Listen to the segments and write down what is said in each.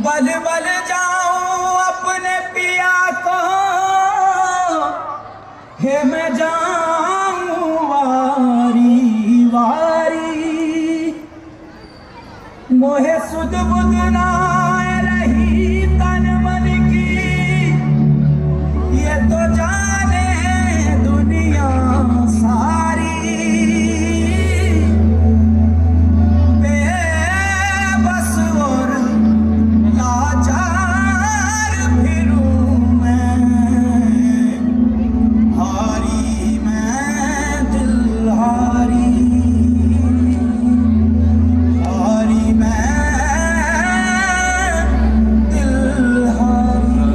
बल बल जाऊं अपने पिया को, हे मैं जाऊं वारी वारी। मोहे सुध बुध ना रही तन मन की, ये तो जाने दुनिया सारी। बेबस और लाचार फिरूं मैं, हारी मैं दिल हारी, हारी मैं दिल हारी।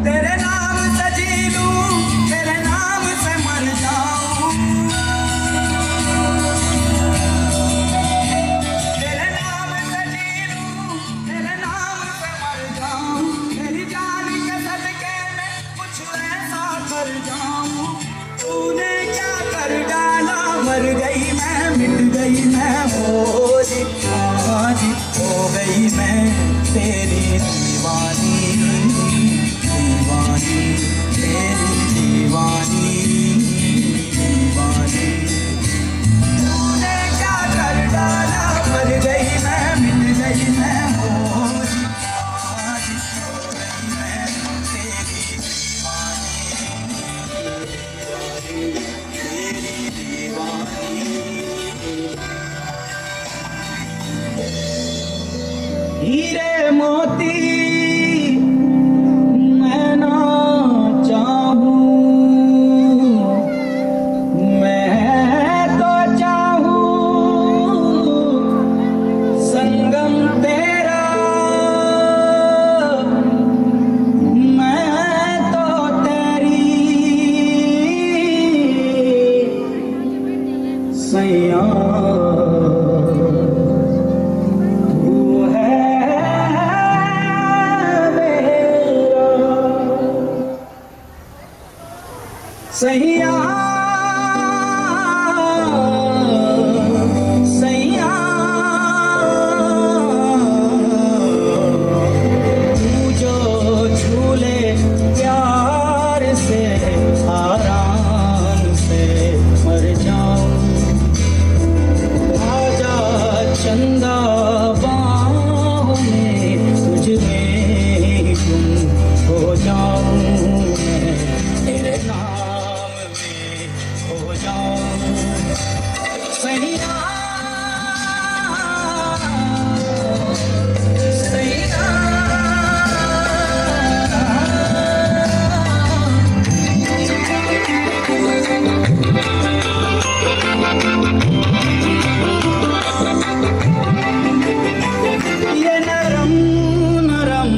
तेरे नाम से जी लूं, तेरे नाम से मर जाऊं, तेरे नाम से जी लूं, तेरे नाम से मर जाऊं। तेरी जान के सदके में कुछ ऐसा कर जाऊं। तूने क्या कर डाला, मर गई मैं, मिट गई मैं, आज हो गई मैं तेरी दीवानी, दीवानी तेरी दीवानी, दीवानी। तूने क्या कर डाला, मर गई मैं, मिट गई मैं, आज हो गई मैं तेरी दीवानी, तेरी दीवानी। हीरे मोती मैं ना चाहूं, मैं तो चाहूं संगम तेरा, मैं तो तेरी सैया। तू है मेरा सैया, सैया। तू जो झूले प्यार से, आराम से मर जाऊं। आजा चंदा बाहों में, तुझ में गुम हो जाऊं मैं, तेरे नाम में हो जाऊं सैया, सैया। ये नरम नरम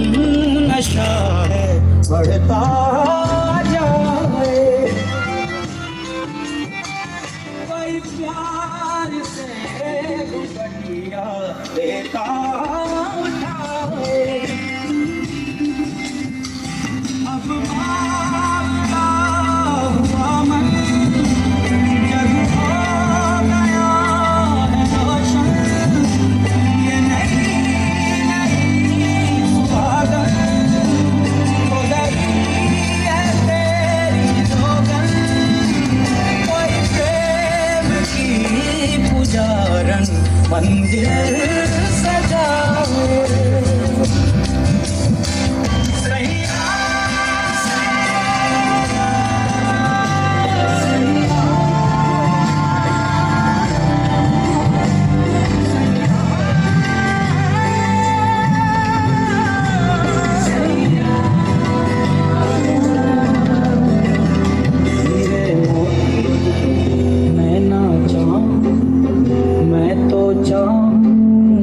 नशा है, बढ़ता जाए। कोई प्यार से दुपट्टिया लेता उठाए। अब भागता हुआ मन जग हो गया है रोशन। ये नहीं स्वागत उधरी है तेरी रोगन। कोई प्रेम की पुजारन मंदिर सजाए। मैं ना चाहूं, मैं तो चाहूं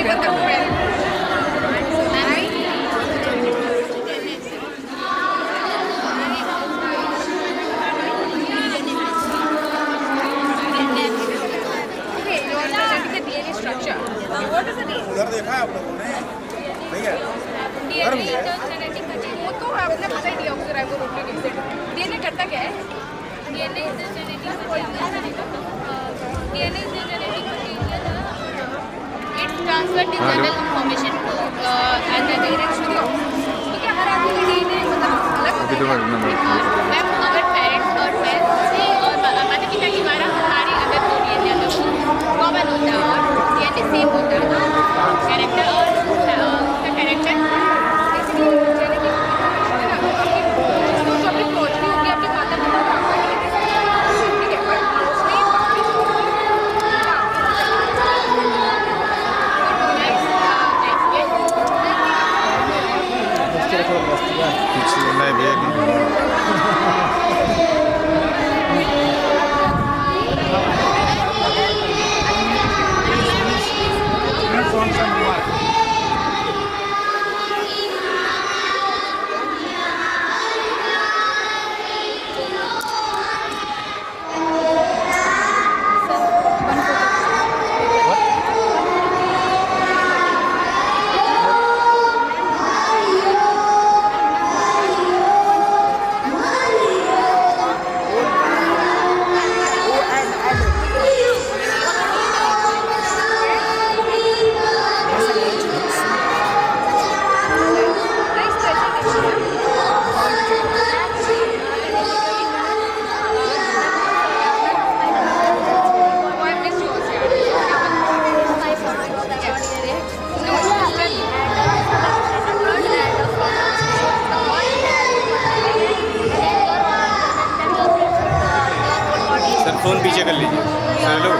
open the pen. Okay, you are presenting the DNA structure. What is the DNA? उधर देखा है आप लोगों ने भैया DNA genetic material. वो तो आपने पता ही दिया उसे राइबोन्यूक्लिक एसिड. DNA करता क्या है? DNA is the genetic material. DNA is the genetic material. It transfers the general information to and the direct to the तो क्या हर आदमी का DNA मतलब अलग होता है? मैम अगर पेरेंट्स और पेरेंट्स से और माता पिता की द्वारा हमारे अगर तो DNA अगर कॉमन होता है और DNA सेम होता है तो कैरेक्टर और उसका कैरेक्टर इसलिए जेनेटिक आपकी जो आपकी प्रोजनी होगी आपके माता पिता का ठीक है बट मोस्टली बाकी कुछ नहीं भी सर फ़ोन पीछे कर लीजिए सर हेलो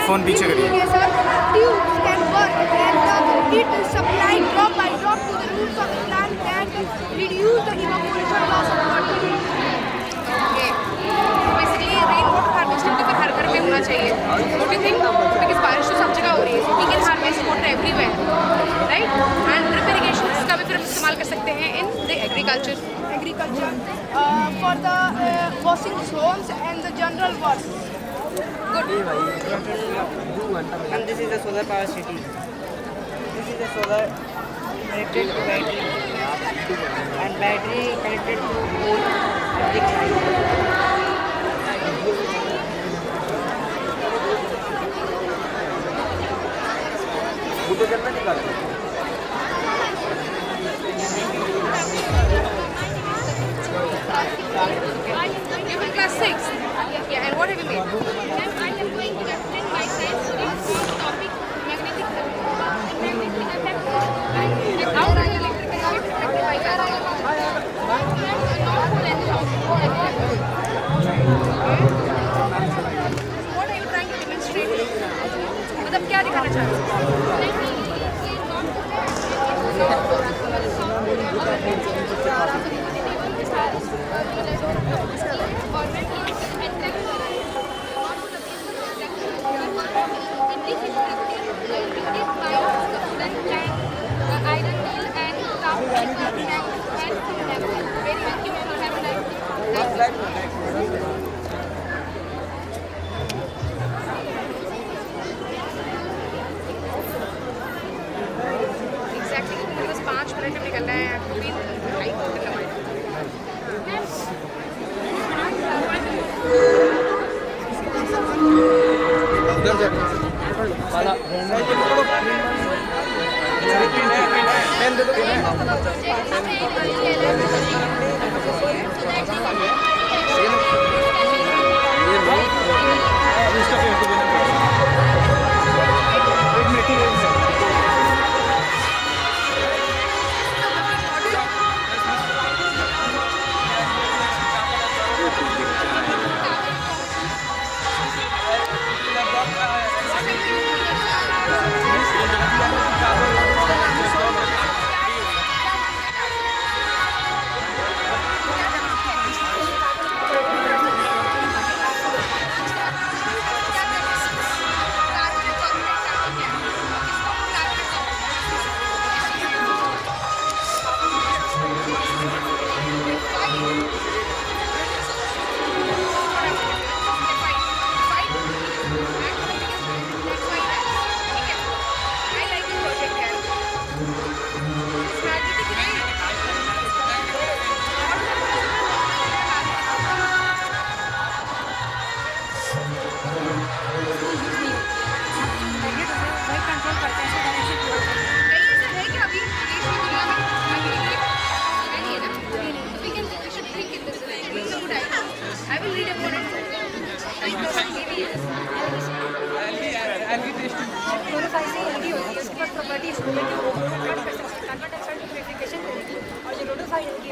फ़ोन पीछे करिए। Tubes can work and the heat is supplied drop by drop to the roots of the plant and reduce the evaporation loss of water. Okay. Basically, rain water harvesting तो फिर हर घर में होना चाहिए. What do you think? Because बारिश तो सब जगह हो रही है. We can harvest water everywhere, right? And drip irrigation इसका भी फिर हम इस्तेमाल कर सकते हैं in the agriculture. For the washing homes and the general works. Good. And this is the solar power city. This is the solar connected to battery and battery connected to pole electric line. You're in class 6. Yeah, and what have you made? I am going to explain myself in this topic magnetic effect. How does electric effect affected by magnetic? North pole and south pole. What are you trying to demonstrate? मतलब क्या दिखाना चाह रहे हो? Exactly. बस 5 minute में निकलना है. आपको भी टाइम करना पड़ेगा.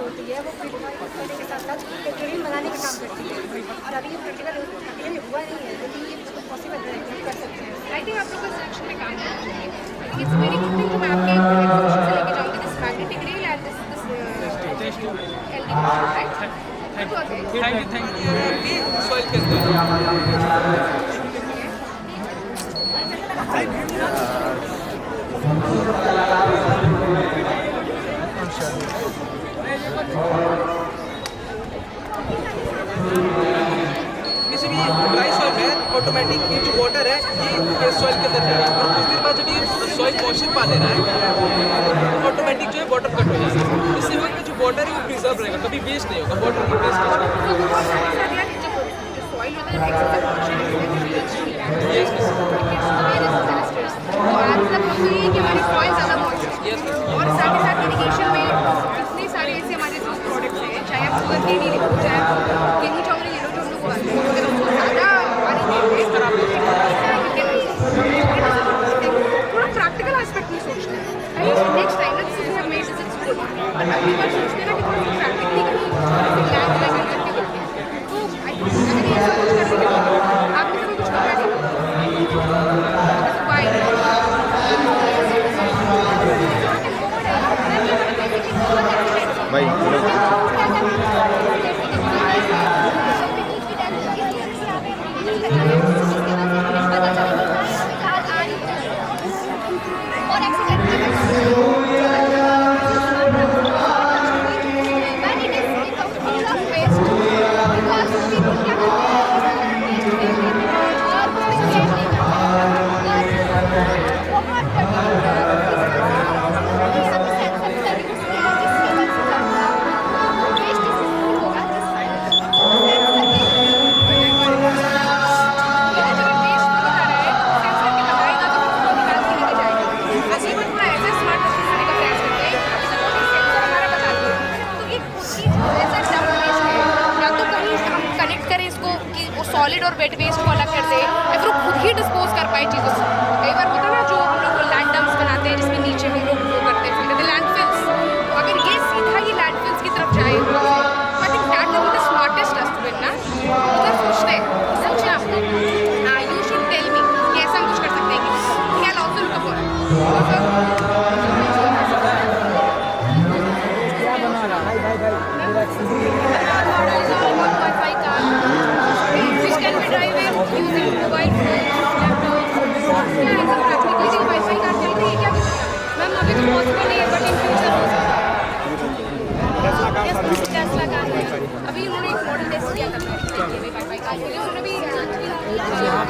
होती है वो करने के साथ साथ पेट्रोलियम बनाने का काम करती है और अभी ये प्रैक्टिकल हुआ नहीं है लेकिन ये पॉसिबल है कर सकते हैं. आई थिंक आप लोग को सिलेक्शन में काम करना चाहिए. It's very good thing. तो मैं आपके एग्जीबिशन से लेके जाऊंगी this magnetic reel and this LD right. Thank you soil के अंदर किसी भी ड्राई सॉइल में ऑटोमेटिक ये जो वाटर है ये सॉइल के अंदर जाएगा और कुछ देर बाद जब ये सॉइल मॉइस्चर पा ले रहा है ऑटोमेटिक जो है वाटर कट हो जाएगा. इससे होगा कि जो वाटर है वो प्रिजर्व रहेगा, कभी वेस्ट नहीं होगा. वाटर की वेस्ट नहीं सॉइल होता है कि हमारी सॉइल ज़्यादा मॉइस्चर और साथ ही साथ इरिगेशन में इतने सारे ऐसे हमारे जो प्रोडक्ट्स हैं, चाहे आप शुगर केन ही ले लो, चाहे आप गेहूँ चावल येलो जो हम लोग उगाते हैं, अगर उसको ज़्यादा पानी देते हैं थोड़ा प्रैक्टिकल एस्पेक्ट में सोचते हैं. नेक्स्ट टाइम ना this is made this is good, but अगली बार सोचते हैं ना कि थोड़ा प्रैक्टिकली कहीं लैंड लगा करके करते हैं. तो अगर ये सब कुछ करेंगे आप इसमें कुछ करना चाहिए. भाई सॉलिड और वेट वेस्ट को अलग कर दे या फिर वो खुद ही डिस्पोज कर पाए चीज़ों से। कई बार होता है ना जो हम लोग लैंड डम्प्स बनाते हैं जिसमें नीचे हम लोग वो करते हैं फिर लैंडफिल्स, तो अगर ये सीधा ही लैंडफिल्स की तरफ जाए I think that will be the smartest dustbin ना। उधर सोचते हैं सोचे आप हाँ यू शुड टेल मी कि ऐसा हम कुछ कर सकते हैं कि क्या लॉस लुक अप वाईफाई का which can be driven using mobile phone, laptop, application wifi car चलती है क्या? मैम अभी तो पॉसिबल नहीं है बट इन फ्यूचर हो सकता है। टेस्ला कार है, अभी उन्होंने एक मॉडल टेस्ट किया था वाईफाई कार के लिए, उन्होंने भी यार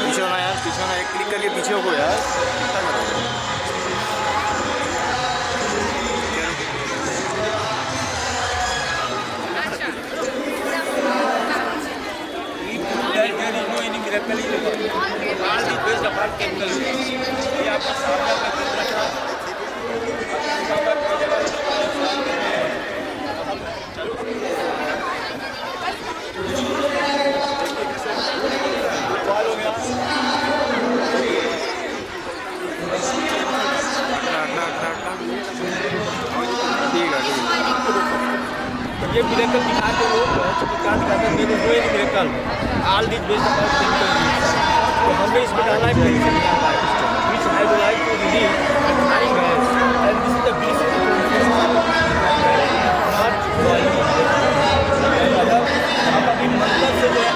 पीछे होना यार, पीछे होना, एक क्लिक करके पीछे हो यार। ये miracle दिखा के लोग काट करते हैं, मेरे हुए नहीं miracle, all these based upon chemical use। तो हमें इसमें डालना है chemical which I would like to release flying gas, and this is the basic not oil। हम अभी मतलब से जो है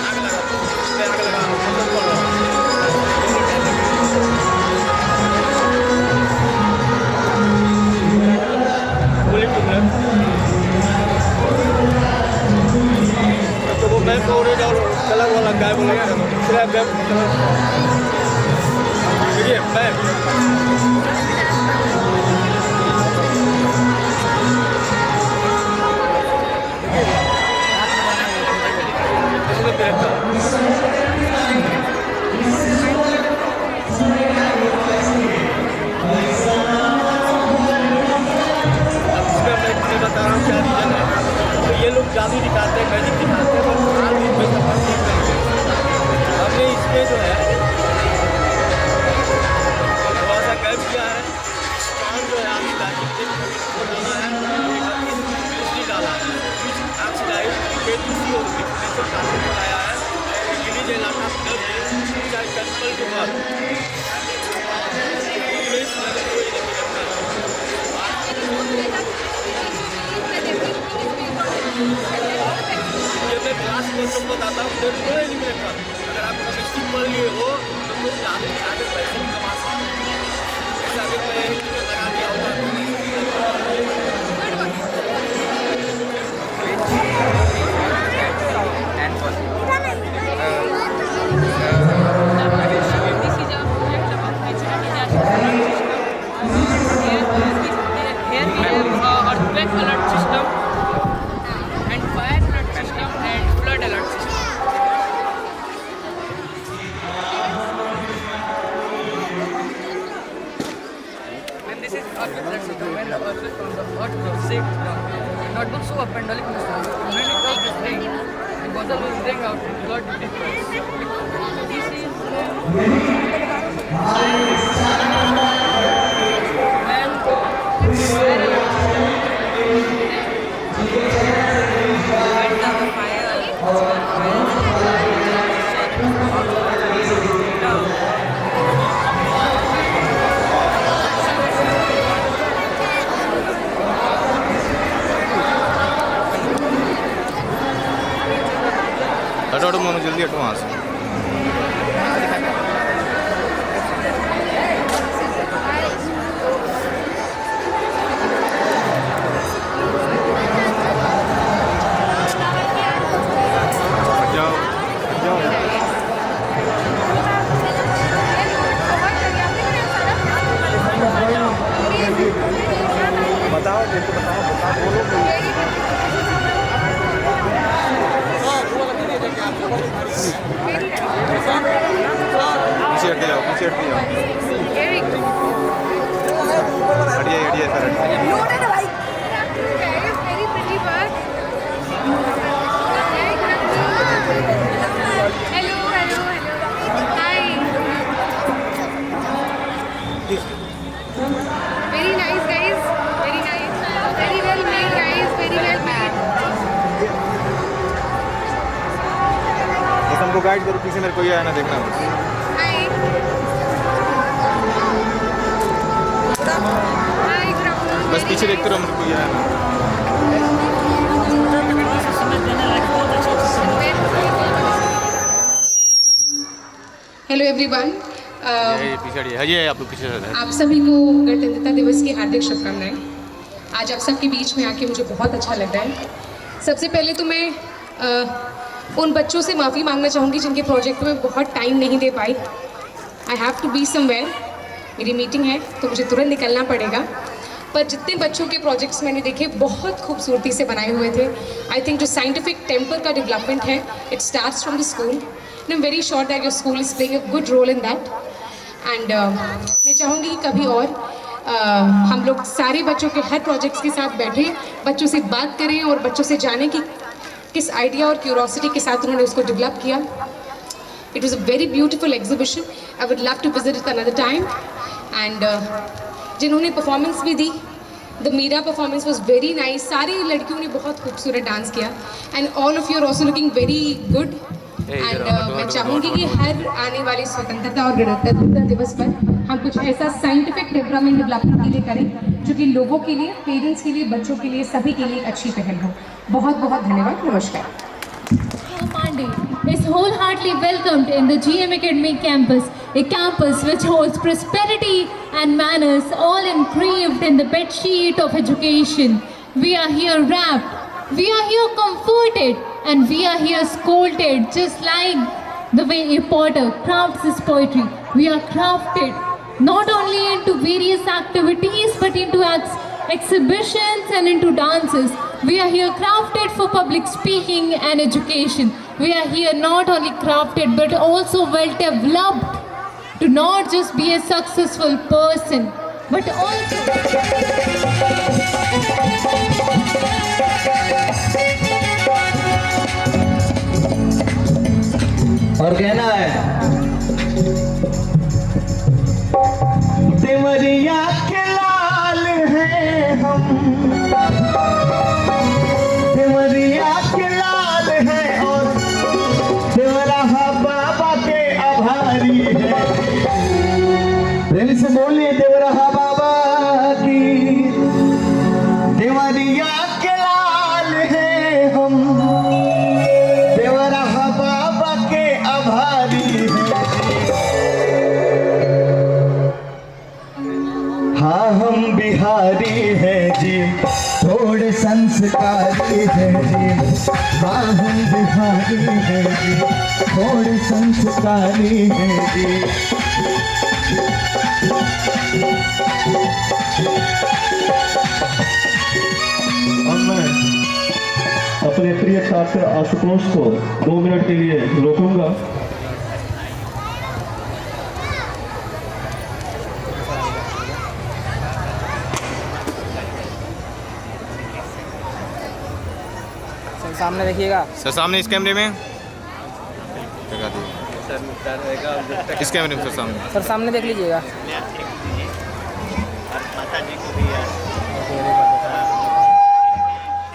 आग लगाते हैं। तो वो मैं को छोड़े जाओ कलर वाला गाय बोलेगा दूसरा गाय देखिए मैं बता रहा हूँ क्या रीजन है। तो ये लोग जादू दिखाते हैं, मैजिक दिखाते हैं, पर आज भी पैसा ठीक नहीं है। हमने इसमें जो है थोड़ा सा गैप किया है, काम जो है आपकी डाली वो डाला है, बिजली डाला है, आपकी डाली बेतुसी और डिफरेंशियल डालने बनाया है, गिली जलाना चाहे कंपल के बाद ये मैं क्लास में तुमको बताता हूँ कोई नहीं मेरे पास। अगर आप केमिस्ट्री पढ़ लिए हो तो तुम ज़्यादा पैसे नहीं कमा सकते। जैसे अगर मैं लगा दिया होगा earthquake alert system and fire alert system and flood alert system. And this is earthquake alert system. When the earthquake from the earthquake shake the notebook so up and down in the sun. When it does this thing, the bottle will bring out flood difference. This is हटो मानो जल्दी हटो वहाँ से। बताओ देखो बताओ बोलो पीछे हट जाओ, पीछे हट जाओ, हटिए हटिए सर हटिए। Very pretty bird. Hello, hello, hello. Hi. Very nice, guys. Very nice. Very well made, guys. Very well made. बस हमको गाइड करो, पीछे मेरे कोई आया ना देखना। Hi. Hi, good afternoon. बस पीछे देखते रहो, मेरे कोई आया ना। हेलो एवरीवन, ये पीछे हटिए, हटिए आप लोग पीछे से। आप सभी को गणतंत्रता दिवस की हार्दिक शुभकामनाएं। आज आप सबके बीच में आके मुझे बहुत अच्छा लग रहा है। सबसे पहले तो मैं उन बच्चों से माफ़ी मांगना चाहूँगी जिनके प्रोजेक्ट में बहुत टाइम नहीं दे पाई। I have to be somewhere, मेरी मीटिंग है तो मुझे तुरंत निकलना पड़ेगा। पर जितने बच्चों के प्रोजेक्ट्स मैंने देखे बहुत खूबसूरती से बनाए हुए थे। आई थिंक जो साइंटिफिक टेम्पर का डेवलपमेंट है, it starts from the school and I am very sure that your school is playing a good role in that. And मैं चाहूँगी कि कभी और हम लोग सारे बच्चों के हर प्रोजेक्ट्स के साथ बैठे, बच्चों से बात करें और बच्चों से जानें कि किस आइडिया और क्यूरोसिटी के साथ उन्होंने उसको डेवलप किया। It was a very beautiful exhibition. I would love to visit it another time. And जिन्होंने परफॉर्मेंस भी दी, the Meera performance was very nice. सारी लड़कियों ने बहुत खूबसूरत डांस किया and all of you are also looking very good. And मैं चाहूँगी कि हर आने वाले स्वतंत्रता और गणतंत्रता दिवस पर हम कुछ ऐसा साइंटिफिक डेवलपमेंट के लिए करें जो कि लोगों के लिए, पेरेंट्स के लिए, बच्चों के लिए, सभी के लिए एक अच्छी पहल हो। बहुत बहुत धन्यवाद। नमस्कार। Monday is wholeheartedly welcomed in the GM Academy campus, a campus which holds prosperity and manners all engraved in the bedsheet of education. We are here wrapped, we are here comforted, and we are here sculpted just like the way a potter crafts his poetry. We are crafted not only into various activities but into exhibitions and into dances. We are here crafted for public speaking and education. We are here not only crafted but also well developed to not just be a successful person but also और कहना है देवरिया के लाल हैं हम, देवरिया के लाल हैं और देवराहा बाबा के आभारी हैं। दिल से बोलिए देवराहा बाबा की। देवरिया के लाल हैं हम, देवराहा बाबा के आभारी हैं। हाँ हम बिहारी हैं जी, थोड़े संस्कारी हैं जी। हाँ हम बिहारी हैं जी, थोड़े संस्कारी हैं जी। अब मैं अपने प्रिय छात्र आशुतोष को 2 मिनट के लिए रोकूंगा। सामने देखिएगा सर, सामने इस कैमरे में लगा दीजिए। इस कैमरे में सर सामने, सर सामने देख लीजिएगा।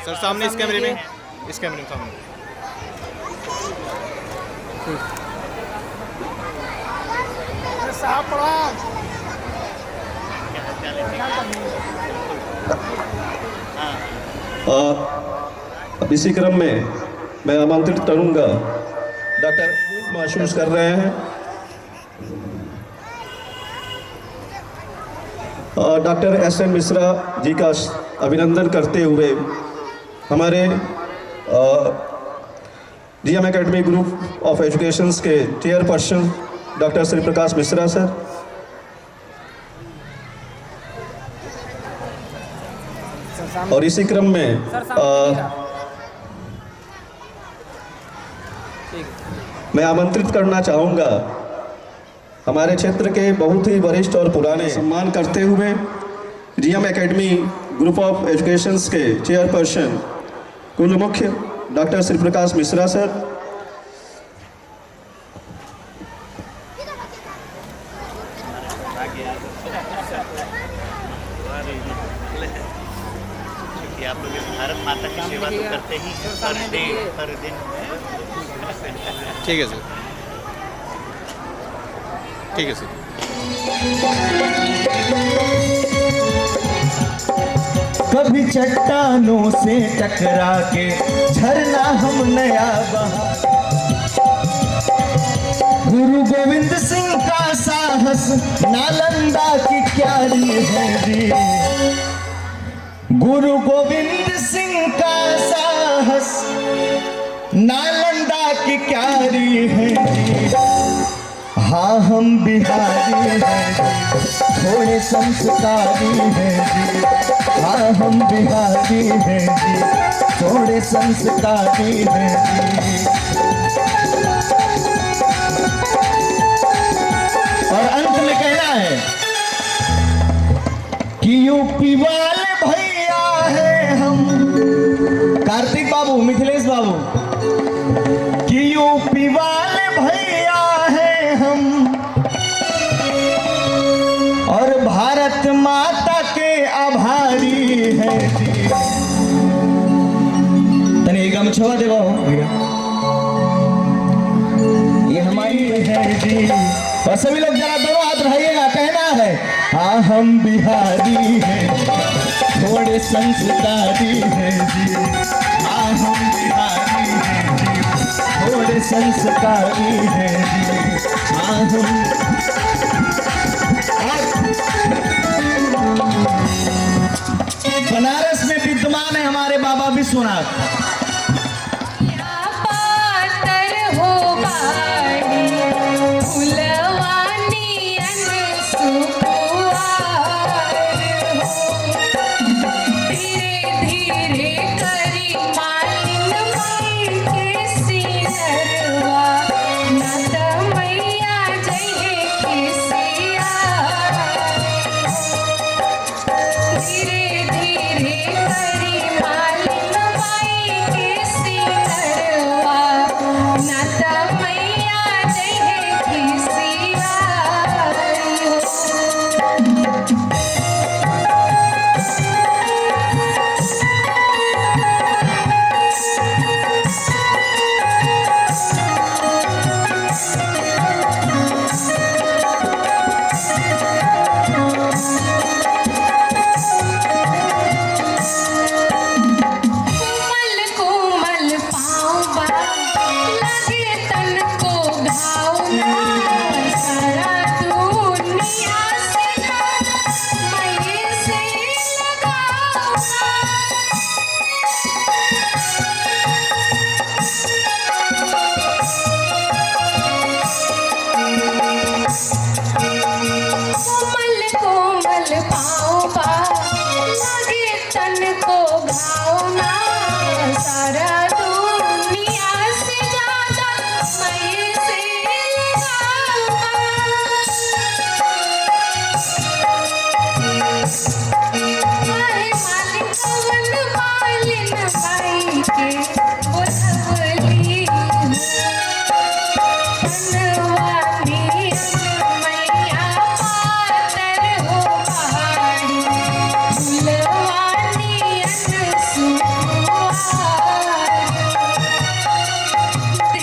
सर सामने इस कैमरे में, इस कैमरे में सामने। अब इसी क्रम में मैं आमंत्रित करूंगा डॉक्टर महसूस कर रहे हैं डॉक्टर एस.एन. मिश्रा जी का अभिनंदन करते हुए हमारे GM academy group of educations के chairperson doctor Shri Prakash Mishra sir, और इसी क्रम में मैं आमंत्रित करना चाहूँगा हमारे क्षेत्र के बहुत ही वरिष्ठ और पुराने सम्मान करते हुए GM academy group of educations के चेयरपर्सन कुल मुख्य डॉक्टर श्री प्रकाश मिश्रा सर, आप लोग भारत माता की सेवा तो करते ही हर दिन। ठीक है सर, ठीक है सर। कभी चट्टानों से टकरा के झरना हम नया बहा, गुरु गोविंद सिंह का साहस नालंदा की क्यारी है जी। गुरु गोविंद सिंह का साहस नालंदा की क्यारी है जी। हाँ हम बिहारी हैं जी, थोड़े संस्कारी हैं जी। हाँ हम बिहारी हैं जी, थोड़े संस्कारी हैं जी। और अंत में कहना है कि यूपी वाले भैया हैं हम, कार्तिक बाबू, मिथिलेश बाबू, कि यूपी वाले भैया हैं हम और भारत माता के आभारी हैं जी। तने गमछवा देवा भैया, ये हमारी है जी। और सभी लोग जरा दोनों हाथ उठाइएगा, कहना है हाँ हम बिहारी हैं, थोड़े संस्कारी हैं जी। हाँ हम बिहारी हैं जी, थोड़े संस्कारी हैं जी। हाँ हम बनारस में विद्यमान है हमारे बाबा विश्वनाथ। नाता मैया जय खिसियाई हो। कोमल पाँव बा लगे तन को घाव ना, सारा दुनिया से मई से लगाव कोमल कोमल पाँव बा लगे तन को घाव ना, सारा दुनिया से ज्यादा मई से लगावा। मालिन मालिन बाई के बोलवली बनवानी मैया पातर हो पहाड़ी, फुलवानी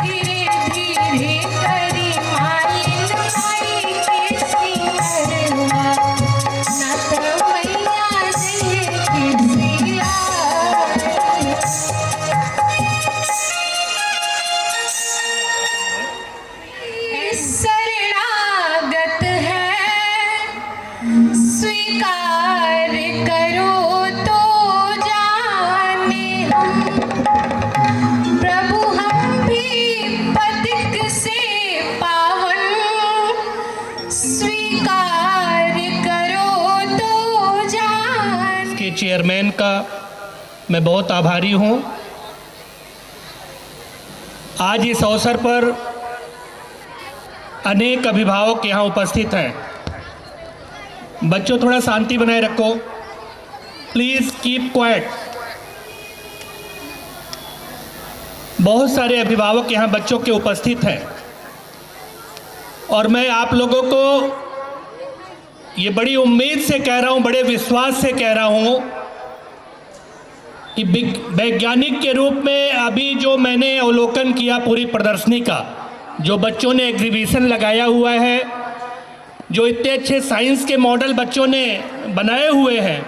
धीरे धीरे करी मालिन माई के सिमरवा, नात मैया जय खिसियाई। शरणागत है स्वीकार करो तो जाने हम, प्रभु हम भी पथिक से पावन, स्वीकार करो तो जाने। के चेयरमैन का मैं बहुत आभारी हूँ। आज इस अवसर पर अनेक अभिभावक यहाँ उपस्थित हैं। बच्चों थोड़ा शांति बनाए रखो, प्लीज़ कीप क्वाइट। बहुत सारे अभिभावक यहाँ बच्चों के उपस्थित हैं और मैं आप लोगों को ये बड़ी उम्मीद से कह रहा हूँ, बड़े विश्वास से कह रहा हूँ कि वैज्ञानिक के रूप में अभी जो मैंने अवलोकन किया पूरी प्रदर्शनी का, जो बच्चों ने एग्जीबिशन लगाया हुआ है, जो इतने अच्छे साइंस के मॉडल बच्चों ने बनाए हुए हैं,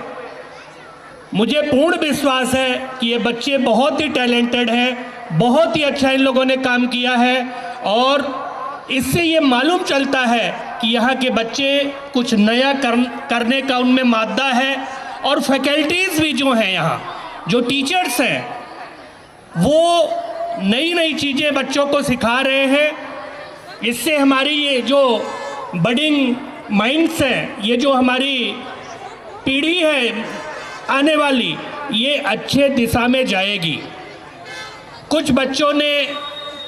मुझे पूर्ण विश्वास है कि ये बच्चे बहुत ही टैलेंटेड हैं, बहुत ही अच्छा इन लोगों ने काम किया है। और इससे ये मालूम चलता है कि यहाँ के बच्चे कुछ नया करने का उनमें मादा है। और फैकल्टीज़ भी जो हैं यहाँ, जो टीचर्स हैं, वो नई नई चीज़ें बच्चों को सिखा रहे हैं। इससे हमारी ये जो बडिंग माइंड्स हैं, ये जो हमारी पीढ़ी है आने वाली, ये अच्छे दिशा में जाएगी। कुछ बच्चों ने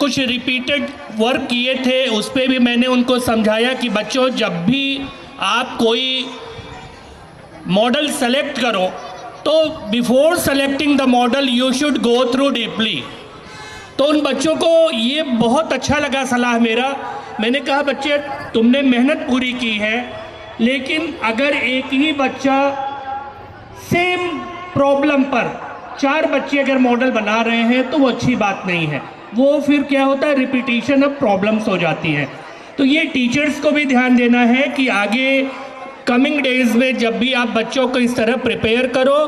कुछ रिपीटेड वर्क किए थे, उस पर भी मैंने उनको समझाया कि बच्चों जब भी आप कोई मॉडल सेलेक्ट करो तो before selecting the model you should go through deeply. तो उन बच्चों को ये बहुत अच्छा लगा सलाह मेरा। मैंने कहा बच्चे तुमने मेहनत पूरी की है, लेकिन अगर एक ही बच्चा सेम प्रॉब्लम पर 4 बच्चे अगर मॉडल बना रहे हैं तो वो अच्छी बात नहीं है। वो फिर क्या होता है, रिपीटिशन ऑफ प्रॉब्लम्स हो जाती है। तो ये टीचर्स को भी ध्यान देना है कि आगे कमिंग डेज में जब भी आप बच्चों को इस तरह प्रिपेयर करो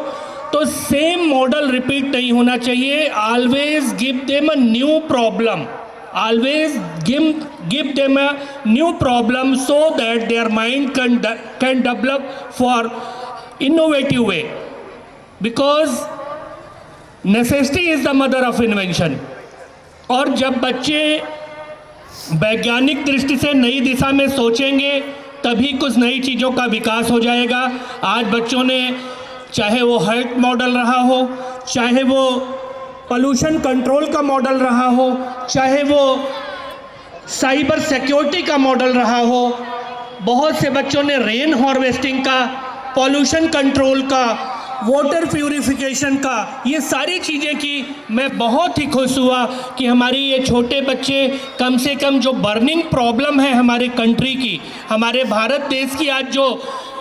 तो सेम मॉडल रिपीट नहीं होना चाहिए। Always give them a new problem, always give them a new problem so that their mind can develop for innovative way, because necessity is the mother of invention. और जब बच्चे वैज्ञानिक दृष्टि से नई दिशा में सोचेंगे तभी कुछ नई चीज़ों का विकास हो जाएगा। आज बच्चों ने, चाहे वो हेल्थ मॉडल रहा हो, चाहे वो पोल्यूशन कंट्रोल का मॉडल रहा हो, चाहे वो साइबर सिक्योरिटी का मॉडल रहा हो, बहुत से बच्चों ने रेन हार्वेस्टिंग का, पोल्यूशन कंट्रोल का वाटर प्यूरिफिकेशन का, ये सारी चीज़ें की। मैं बहुत ही खुश हुआ कि हमारी ये छोटे बच्चे कम से कम जो बर्निंग प्रॉब्लम है हमारे कंट्री की, हमारे भारत देश की आज जो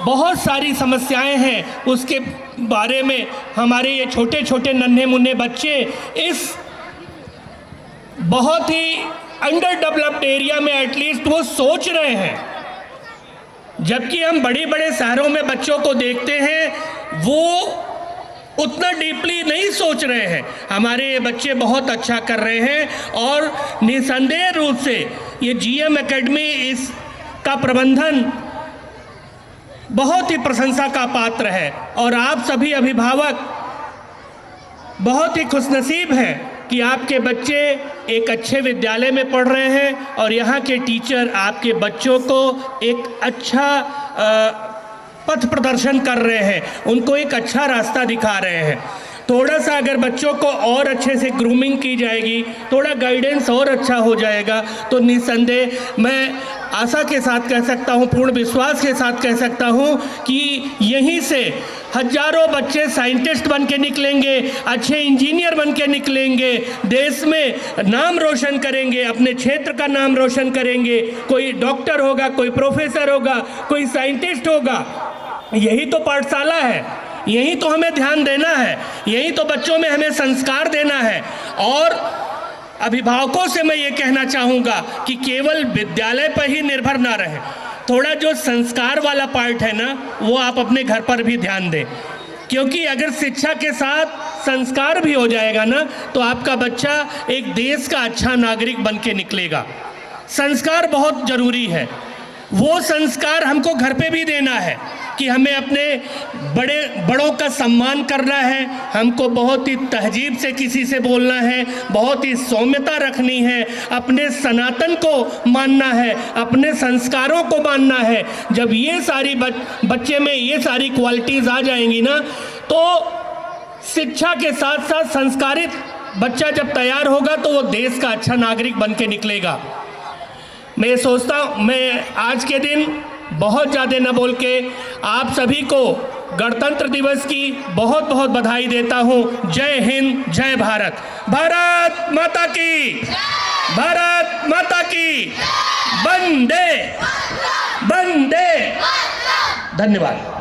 बहुत सारी समस्याएं हैं उसके बारे में हमारे ये छोटे छोटे नन्हे मुन्ने बच्चे इस बहुत ही अंडर डेवलप्ड एरिया में एटलीस्ट वो सोच रहे हैं। जबकि हम बड़े बड़े शहरों में बच्चों को देखते हैं वो उतना डीपली नहीं सोच रहे हैं। हमारे ये बच्चे बहुत अच्छा कर रहे हैं और निसंदेह रूप से ये जीएम एकेडमी इसका प्रबंधन बहुत ही प्रशंसा का पात्र है और आप सभी अभिभावक बहुत ही खुशनसीब हैं कि आपके बच्चे एक अच्छे विद्यालय में पढ़ रहे हैं और यहाँ के टीचर आपके बच्चों को एक अच्छा पथ प्रदर्शन कर रहे हैं, उनको एक अच्छा रास्ता दिखा रहे हैं। थोड़ा सा अगर बच्चों को और अच्छे से ग्रूमिंग की जाएगी, थोड़ा गाइडेंस और अच्छा हो जाएगा तो निसंदेह मैं आशा के साथ कह सकता हूँ, पूर्ण विश्वास के साथ कह सकता हूँ कि यहीं से हजारों बच्चे साइंटिस्ट बन के निकलेंगे, अच्छे इंजीनियर बन के निकलेंगे, देश में नाम रोशन करेंगे, अपने क्षेत्र का नाम रोशन करेंगे। कोई डॉक्टर होगा, कोई प्रोफेसर होगा, कोई साइंटिस्ट होगा। यही तो पाठशाला है, यही तो हमें ध्यान देना है, यही तो बच्चों में हमें संस्कार देना है। और अभिभावकों से मैं ये कहना चाहूँगा कि केवल विद्यालय पर ही निर्भर ना रहे, थोड़ा जो संस्कार वाला पार्ट है ना वो आप अपने घर पर भी ध्यान दें, क्योंकि अगर शिक्षा के साथ संस्कार भी हो जाएगा ना तो आपका बच्चा एक देश का अच्छा नागरिक बन के निकलेगा। संस्कार बहुत ज़रूरी है, वो संस्कार हमको घर पे भी देना है कि हमें अपने बड़ों का सम्मान करना है, हमको बहुत ही तहजीब से किसी से बोलना है, बहुत ही सौम्यता रखनी है, अपने सनातन को मानना है, अपने संस्कारों को मानना है। जब ये सारी बच्चे में ये सारी क्वालिटीज़ आ जाएंगी ना तो शिक्षा के साथ साथ संस्कारित बच्चा जब तैयार होगा तो वो देश का अच्छा नागरिक बन के निकलेगा। मैं सोचता हूँ मैं आज के दिन बहुत ज़्यादा न बोल के आप सभी को गणतंत्र दिवस की बहुत बहुत बधाई देता हूँ। जय हिंद, जय भारत। भारत माता की, भारत माता की, वंदे वंदे। धन्यवाद।